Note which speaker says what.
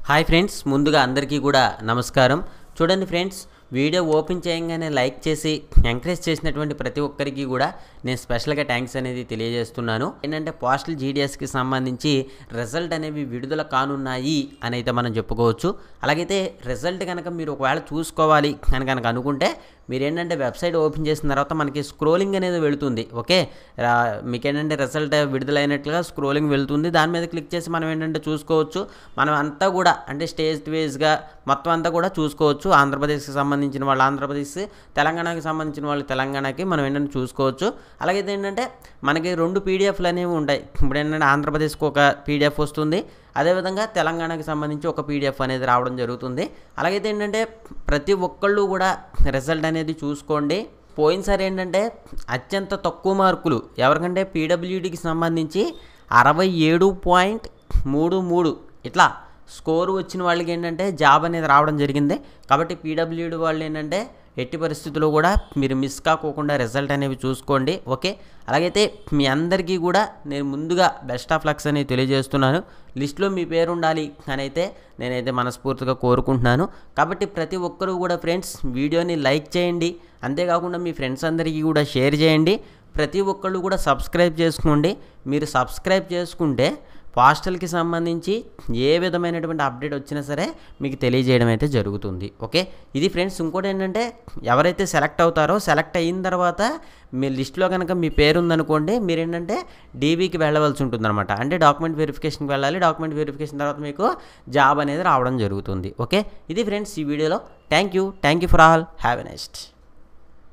Speaker 1: Hi friends, ముందుగా అందరికీ కూడా నమస్కారం. చూడండి ఫ్రెండ్స్, వీడియో ఓపెన్ చేయగానే లైక్ చేసి ఎంకరేజ్ చేసినటువంటి ప్రతి ఒక్కరికి కూడా నేను స్పెషల్గా థ్యాంక్స్ అనేది తెలియజేస్తున్నాను. ఏంటంటే పోస్టల్ జీడిఎస్కి సంబంధించి రిజల్ట్ అనేవి విడుదల కానున్నాయి అని అయితే మనం చెప్పుకోవచ్చు. అలాగైతే రిజల్ట్ కనుక మీరు ఒకవేళ చూసుకోవాలి అని కనుక అనుకుంటే మీరు ఏంటంటే వెబ్సైట్ ఓపెన్ చేసిన తర్వాత మనకి స్క్రోలింగ్ అనేది వెళుతుంది. ఓకే, మీకు ఏంటంటే రిజల్ట్ విడుదలైనట్లుగా స్క్రోలింగ్ వెళుతుంది. దాని మీద క్లిక్ చేసి మనం ఏంటంటే చూసుకోవచ్చు. మనం అంతా కూడా అంటే స్టేట్ వైజ్గా మొత్తం అంతా కూడా చూసుకోవచ్చు. ఆంధ్రప్రదేశ్కి సంబంధించిన వాళ్ళు ఆంధ్రప్రదేశ్, తెలంగాణకి సంబంధించిన వాళ్ళు తెలంగాణకి మనం ఏంటంటే చూసుకోవచ్చు. అలాగైతే ఏంటంటే మనకి 2 పీడిఎఫ్లు అనేవి ఉంటాయి. ఇప్పుడు ఏంటంటే ఆంధ్రప్రదేశ్కి ఒక పీడిఎఫ్ వస్తుంది, అదేవిధంగా తెలంగాణకి సంబంధించి ఒక పీడిఎఫ్ అనేది రావడం జరుగుతుంది. అలాగైతే ఏంటంటే ప్రతి ఒక్కళ్ళు కూడా రిజల్ట్ అనేది చూసుకోండి. పోయినసారి ఏంటంటే అత్యంత తక్కువ మార్కులు ఎవరికంటే పీడబ్ల్యూడీకి సంబంధించి 67.33 ఇట్లా స్కోరు వచ్చిన వాళ్ళకి ఏంటంటే జాబ్ అనేది రావడం జరిగింది. కాబట్టి పీడబ్ల్యూడీ వాళ్ళు ఏంటంటే ఎట్టి పరిస్థితుల్లో కూడా మీరు మిస్ కాకోకుండా రిజల్ట్ అనేవి చూసుకోండి. ఓకే, అలాగైతే మీ అందరికీ కూడా నేను ముందుగా బెస్ట్ ఆఫ్ లక్స్ అనేది తెలియజేస్తున్నాను. లిస్ట్లో మీ పేరు ఉండాలి అని అయితే నేనైతే మనస్ఫూర్తిగా కోరుకుంటున్నాను. కాబట్టి ప్రతి ఒక్కరూ కూడా ఫ్రెండ్స్ వీడియోని లైక్ చేయండి, అంతేకాకుండా మీ ఫ్రెండ్స్ అందరికీ కూడా షేర్ చేయండి. ప్రతి ఒక్కళ్ళు కూడా సబ్స్క్రైబ్ చేసుకోండి. మీరు సబ్స్క్రైబ్ చేసుకుంటే పోస్టల్కి సంబంధించి ఏ విధమైనటువంటి అప్డేట్ వచ్చినా సరే మీకు తెలియజేయడం అయితే జరుగుతుంది. ఓకే, ఇది ఫ్రెండ్స్. ఇంకోటి ఏంటంటే ఎవరైతే సెలెక్ట్ అవుతారో సెలెక్ట్ అయిన తర్వాత మీ లిస్ట్లో కనుక మీ పేరు ఉందనుకోండి, మీరు ఏంటంటే డీబీకి వెళ్ళవలసి ఉంటుందన్నమాట. అంటే డాక్యుమెంట్ వెరిఫికేషన్కి వెళ్ళాలి. డాక్యుమెంట్ వెరిఫికేషన్ తర్వాత మీకు జాబ్ అనేది రావడం జరుగుతుంది. ఓకే, ఇది ఫ్రెండ్స్ ఈ వీడియోలో. Thank you for all. Have a nice day.